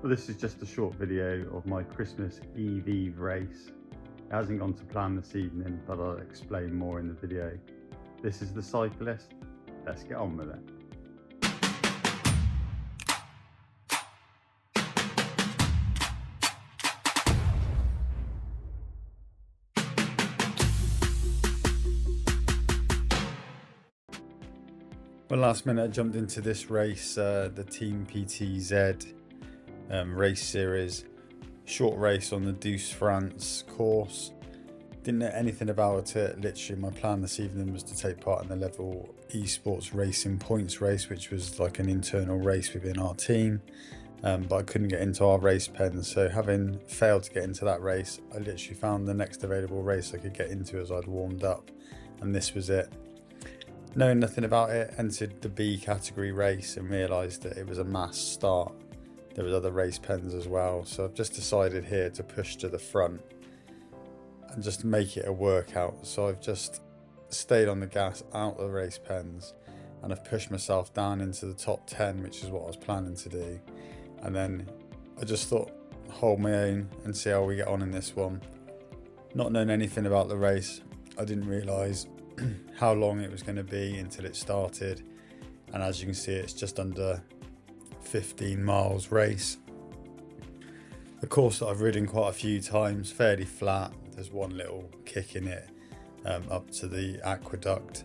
Well, this is just a short video of my Christmas Eve race. It hasn't gone to plan this evening, but I'll explain more in the video. This is the Syco-list. Let's get on with it. Well, last minute I jumped into this race, the TeamPTz race series, short race on the Douce France course. Didn't know anything about it. Literally my plan this evening was to take part in the LEVEL Esports racing points race, which was like an internal race within our team, but I couldn't get into our race pen. So having failed to get into that race, I literally found the next available race I could get into as I'd warmed up, and this was it. Knowing nothing about it, entered the B category race and realised that it was a mass start. There was other race pens as well, so I've just decided here to push to the front and just make it a workout. So I've just stayed on the gas out of the race pens, and I've pushed myself down into the top 10, which is what I was planning to do. And then I just thought, hold my own and see how we get on in this one. Not knowing anything about the race, I didn't realise how long it was going to be until it started, and as you can see, it's just under 15 miles race. The course that I've ridden quite a few times, fairly flat. There's one little kick in it up to the aqueduct,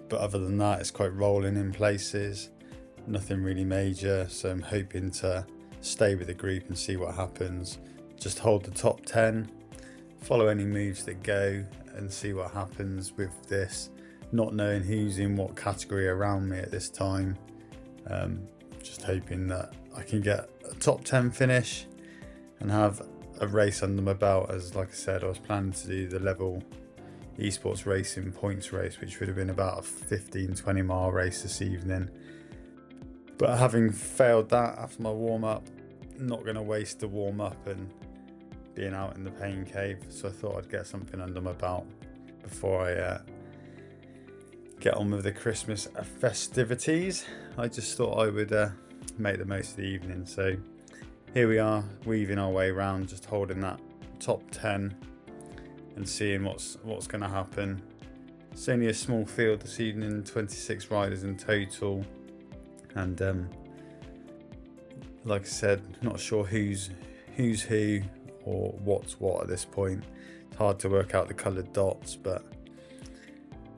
but other than that it's quite rolling in places, nothing really major. So I'm hoping to stay with the group and see what happens, just hold the top 10, follow any moves that go and see what happens with this, not knowing who's in what category around me at this time. Just hoping that I can get a top 10 finish and have a race under my belt, as like I said, I was planning to do the LEVEL Esports racing points race, which would have been about a 15-20 mile race this evening. But having failed that after my warm-up, not going to waste the warm-up and being out in the pain cave, so I thought I'd get something under my belt before I get on with the Christmas festivities. I just thought I would make the most of the evening. So here we are, weaving our way around, just holding that top 10 and seeing what's going to happen. It's only a small field this evening, 26 riders in total, and like I said, not sure who's who or what's what at this point. It's hard to work out the coloured dots, but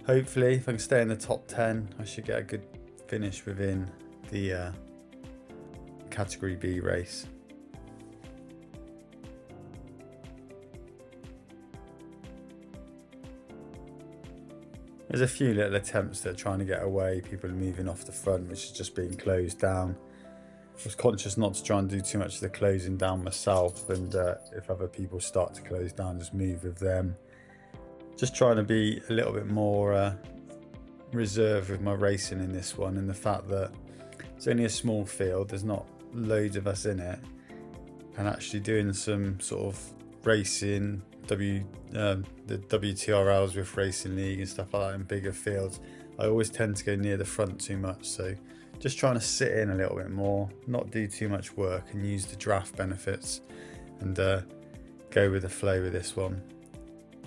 hopefully if I can stay in the top 10, I should get a good finish within the category B race. There's a few little attempts that are trying to get away, people are moving off the front, which is just being closed down. I was conscious not to try and do too much of the closing down myself, and if other people start to close down, just move with them. Just trying to be a little bit more reserved with my racing in this one, and the fact that it's only a small field, there's not loads of us in it, and actually doing some sort of racing, the WTRLs with Racing League and stuff like that in bigger fields, I always tend to go near the front too much. So just trying to sit in a little bit more, not do too much work, and use the draft benefits and go with the flow with this one.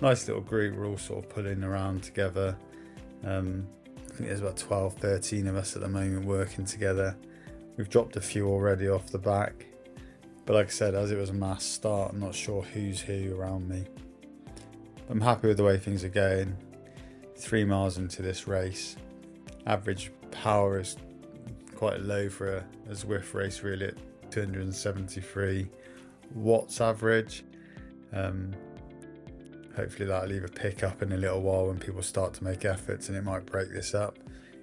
Nice little group, we're all sort of pulling around together. I think there's about 12, 13 of us at the moment working together. We've dropped a few already off the back, but like I said, as it was a mass start, I'm not sure who's who around me. I'm happy with the way things are going. 3 miles into this race, average power is quite low for a Zwift race, really, at 273 watts average. Hopefully that'll either pick up in a little while when people start to make efforts, and it might break this up.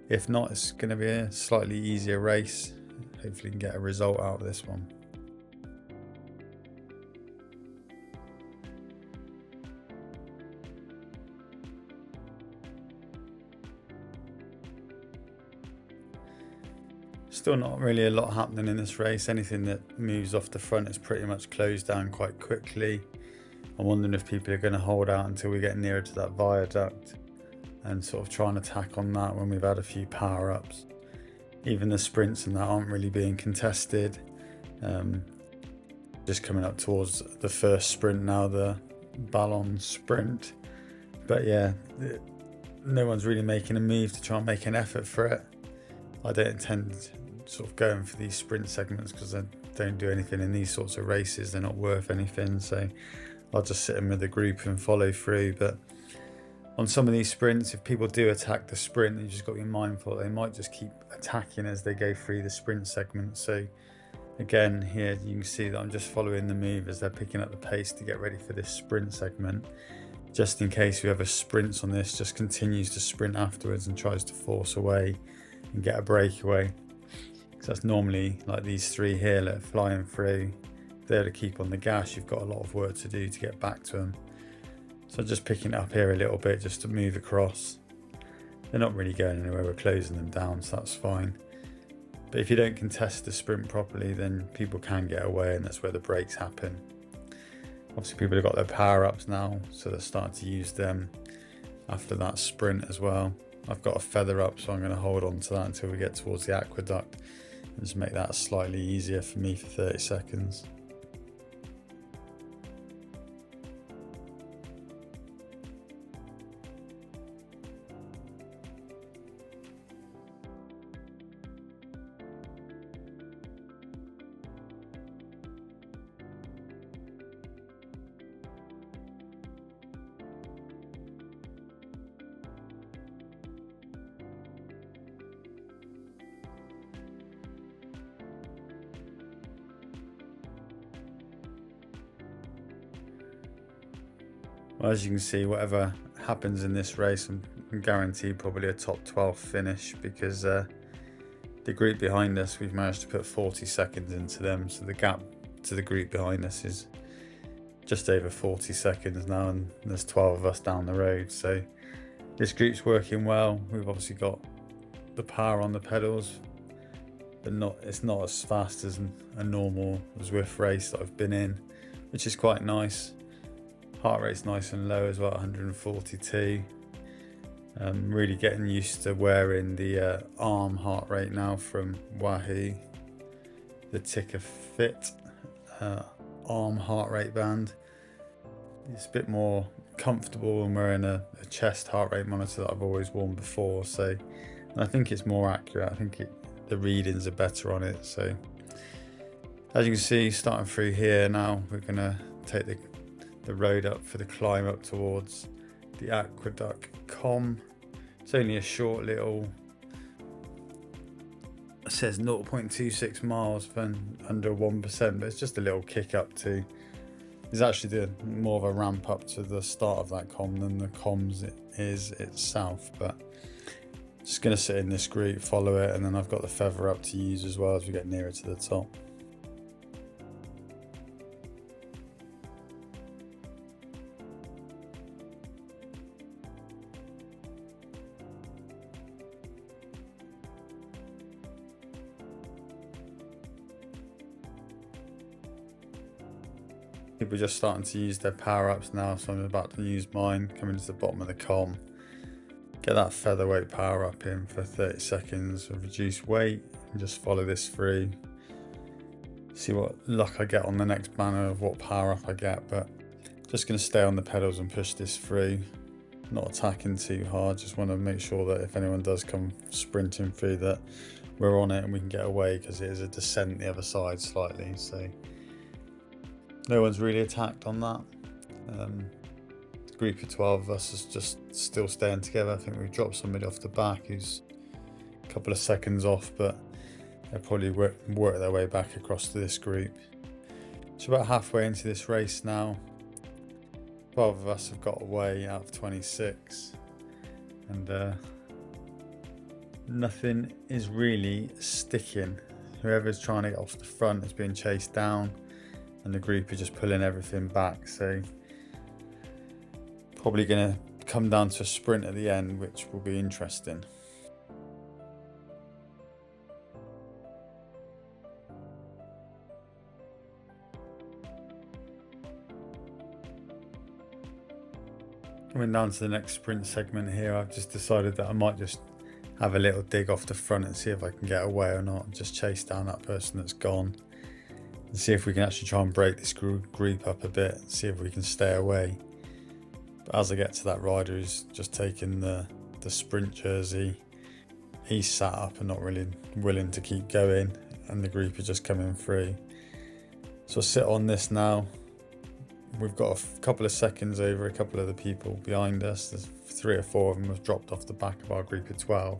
If not, it's going to be a slightly easier race. Hopefully we can get a result out of this one. Still not really a lot happening in this race. Anything that moves off the front is pretty much closed down quite quickly. I'm wondering if people are going to hold out until we get nearer to that viaduct and sort of try and attack on that when we've had a few power-ups. Even the sprints and that aren't really being contested. Just coming up towards the first sprint now, the Ballon sprint. But yeah, no one's really making a move to try and make an effort for it. I don't intend sort of going for these sprint segments because I don't do anything in these sorts of races. They're not worth anything, so I'll just sit in with the group and follow through. But on some of these sprints, if people do attack the sprint, you just got to be mindful they might just keep attacking as they go through the sprint segment. So again, here you can see that I'm just following the move as they're picking up the pace to get ready for this sprint segment, just in case whoever sprints on this just continues to sprint afterwards and tries to force away and get a breakaway. Because that's normally like these three here that are flying through. If they're to keep on the gas, you've got a lot of work to do to get back to them. So just picking it up here a little bit just to move across. They're not really going anywhere, we're closing them down, so that's fine. But if you don't contest the sprint properly, then people can get away, and that's where the breaks happen. Obviously people have got their power-ups now, so they're starting to use them after that sprint as well. I've got a feather up, so I'm going to hold on to that until we get towards the aqueduct and just make that slightly easier for me for 30 seconds. Well, as you can see, whatever happens in this race, I'm guaranteed probably a top 12 finish, because the group behind us, we've managed to put 40 seconds into them, so the gap to the group behind us is just over 40 seconds now, and there's 12 of us down the road, so this group's working well. We've obviously got the power on the pedals, but it's not as fast as a normal Zwift race that I've been in, which is quite nice. Heart rate's nice and low as well, 142. Really getting used to wearing the arm heart rate now from Wahoo, the TeamPTz arm heart rate band. It's a bit more comfortable when wearing a chest heart rate monitor that I've always worn before, so, and I think it's more accurate. I think the readings are better on it. So as you can see, starting through here now, we're going to take the road up for the climb up towards the aqueduct com. It's only a short little, it says 0.26 miles for under 1%, but it's just a little kick up to, it's actually more of a ramp up to the start of that com than the comms is itself. But just going to sit in this group, follow it, and then I've got the feather up to use as well as we get nearer to the top. People are just starting to use their power-ups now, so I'm about to use mine, coming to the bottom of the com. Get that featherweight power-up in for 30 seconds of reduced weight, and just follow this through. See what luck I get on the next banner of what power-up I get, but just going to stay on the pedals and push this through. Not attacking too hard, just want to make sure that if anyone does come sprinting through that we're on it and we can get away, because it is a descent the other side slightly, so no one's really attacked on that. The group of 12 of us is just still staying together. I think we've dropped somebody off the back who's a couple of seconds off, but they'll probably work their way back across to this group. It's about halfway into this race now. 12 of us have got away out of 26, and nothing is really sticking. Whoever's trying to get off the front is being chased down, and the group are just pulling everything back, so probably going to come down to a sprint at the end, which will be interesting. Coming down to the next sprint segment here, I've just decided that I might just have a little dig off the front and see if I can get away or not, and just chase down that person that's gone. and see if we can actually try and break this group up a bit, see if we can stay away. But as I get to that rider who's just taken the sprint jersey, he's sat up and not really willing to keep going, and the group are just coming through. So I sit on this now. We've got a couple of seconds over a couple of the people behind us. There's 3 or 4 of them have dropped off the back of our group of 12.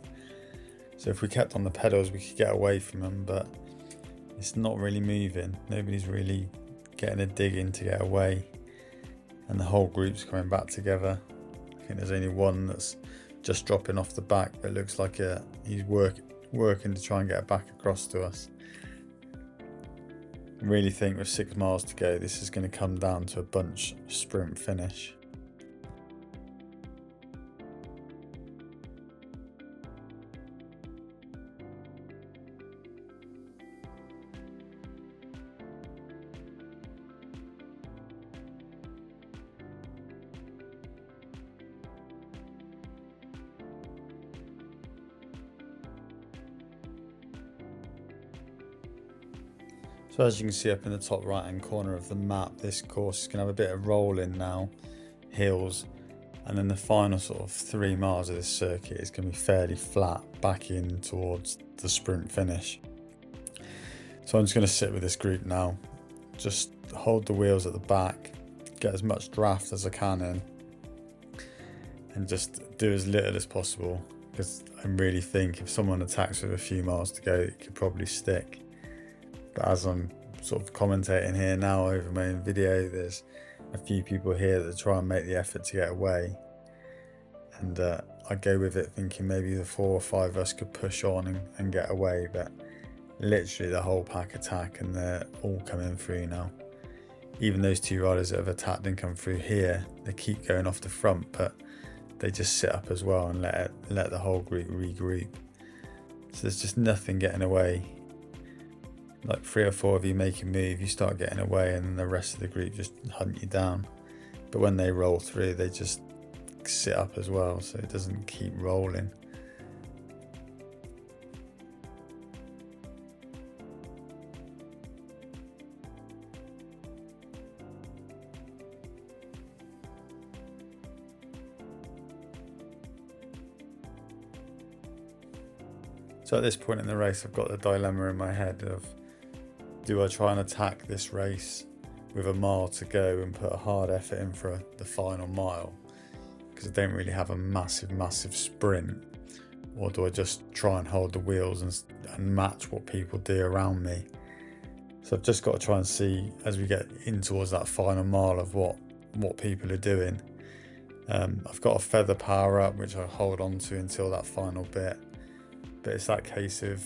So if we kept on the pedals, we could get away from them, but it's not really moving. Nobody's really getting a dig in to get away, and the whole group's coming back together. I think there's only one that's just dropping off the back, but it looks like he's working to try and get back across to us. I really think with 6 miles to go, this is going to come down to a bunch sprint finish. So as you can see up in the top right hand corner of the map, this course is going to have a bit of rolling now, hills, and then the final sort of 3 miles of this circuit is going to be fairly flat back in towards the sprint finish. So I'm just going to sit with this group now, just hold the wheels at the back, get as much draft as I can in, and just do as little as possible, because I really think if someone attacks with a few miles to go, it could probably stick. But as I'm sort of commentating here now over my own video, there's a few people here that try and make the effort to get away. And I go with it thinking maybe the 4 or 5 of us could push on and get away. But literally the whole pack attack, and they're all coming through now. Even those 2 riders that have attacked and come through here, they keep going off the front, but they just sit up as well and let the whole group regroup. So there's just nothing getting away. Like 3 or 4 of you make a move, you start getting away, and then the rest of the group just hunt you down. But when they roll through, they just sit up as well, so it doesn't keep rolling. So at this point in the race, I've got the dilemma in my head of, do I try and attack this race with a mile to go and put a hard effort in for the final mile, because I don't really have a massive sprint, or do I just try and hold the wheels and match what people do around me? So I've just got to try and see as we get in towards that final mile of what people are doing. I've got a feather power up which I hold on to until that final bit, but it's that case of,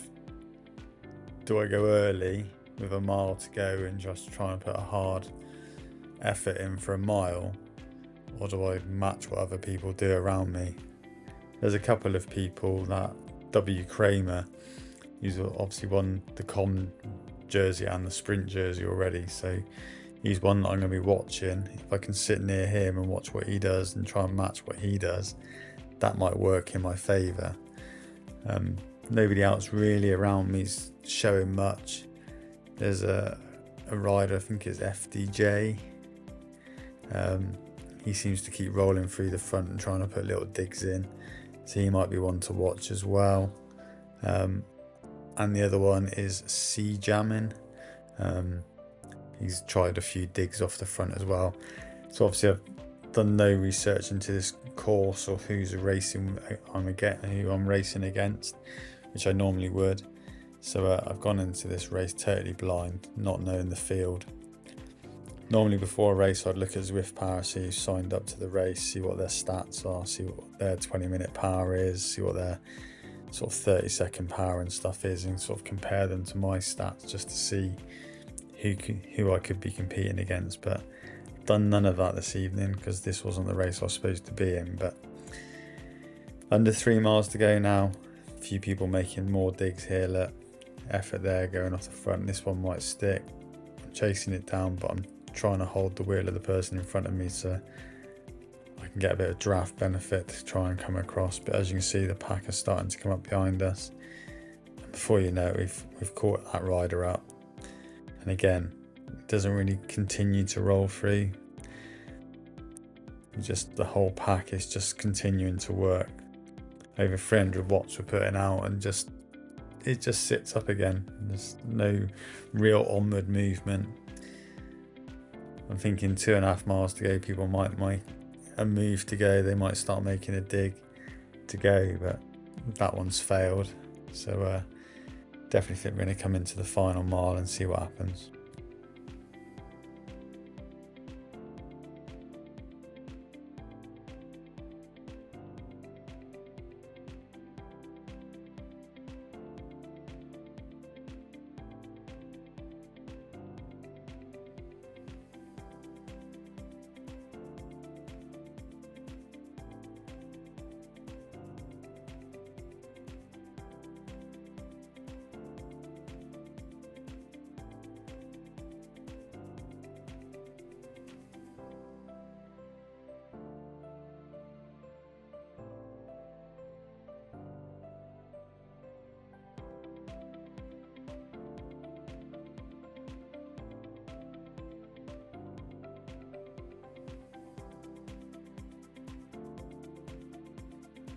do I go early with a mile to go and just try and put a hard effort in for a mile, or do I match what other people do around me? There's a couple of people, that W. Kramer, who's obviously won the com jersey and the sprint jersey already, so he's one that I'm going to be watching. If I can sit near him and watch what he does and try and match what he does, that might work in my favour. Nobody else really around me's showing much. There's a rider, I think it's FDJ. He seems to keep rolling through the front and trying to put little digs in, so he might be one to watch as well. And the other one is C Jamming. He's tried a few digs off the front as well. So obviously I've done no research into this course or who I'm racing against, which I normally would. So I've gone into this race totally blind, not knowing the field. Normally before a race I'd look at Zwift power, see who's signed up to the race, see what their stats are, see what their 20-minute power is, see what their sort of 30-second power and stuff is, and sort of compare them to my stats just to see who I could be competing against. But I've done none of that this evening because this wasn't the race I was supposed to be in. But under 3 miles to go now, a few people making more digs here. Look, effort there going off the front. This one might stick. I'm chasing it down, but I'm trying to hold the wheel of the person in front of me so I can get a bit of draft benefit to try and come across. But as you can see, the pack are starting to come up behind us, and before you know it, we've caught that rider up. And again, It doesn't really continue to roll through. Just the whole pack is just continuing to work. Over 300 watts we're putting out, and it just sits up again. There's no real onward movement. I'm thinking 2.5 miles to go, people might make a move to go. They might start making a dig to go, but that one's failed. So definitely think we're going to come into the final mile and see what happens.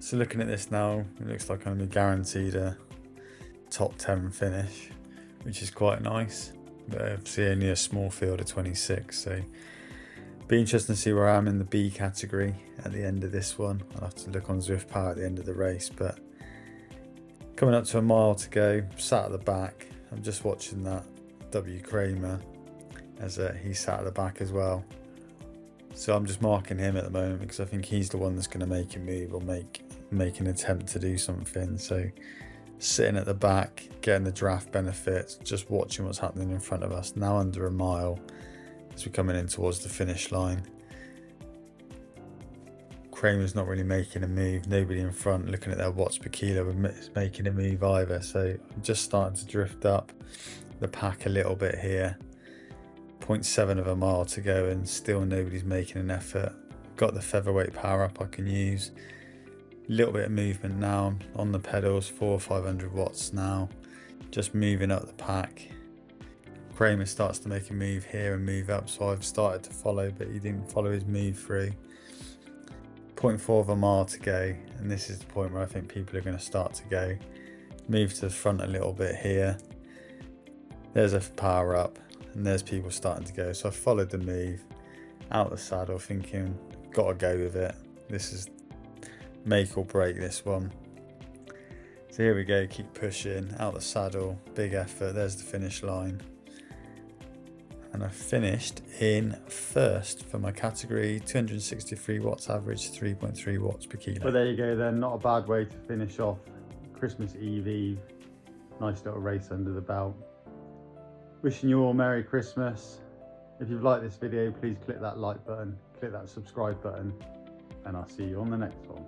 So looking at this now, it looks like I'm guaranteed a top 10 finish, which is quite nice. But obviously only a small field of 26, so be interesting to see where I am in the B category at the end of this one. I'll have to look on Zwift Power at the end of the race, but coming up to a mile to go, sat at the back. I'm just watching that W. Kramer as he sat at the back as well. So I'm just marking him at the moment because I think he's the one that's going to make a move or make an attempt to do something. So sitting at the back, getting the draft benefits, just watching what's happening in front of us. Now under a mile as we're coming in towards the finish line. Kramer's not really making a move. Nobody in front looking at their watts per kilo is making a move either. So I'm just starting to drift up the pack a little bit here. 0.7 of a mile to go and still nobody's making an effort. Got the featherweight power up I can use. A little bit of movement now on the pedals, 400 or 500 watts now. Just moving up the pack. Kramer starts to make a move here and move up, so I've started to follow, but he didn't follow his move through. 0.4 of a mile to go, and this is the point where I think people are going to start to go. Move to the front a little bit here. There's a power up. And there's people starting to go. So I followed the move out the saddle thinking, gotta go with it. This is make or break this one. So here we go, keep pushing, out the saddle, big effort, there's the finish line. And I finished in first for my category, 263 watts average, 3.3 watts per kilo. Well, there you go then, not a bad way to finish off Christmas Eve. Nice little race under the belt. Wishing you all Merry Christmas. If you've liked this video, please click that like button, click that subscribe button, and I'll see you on the next one.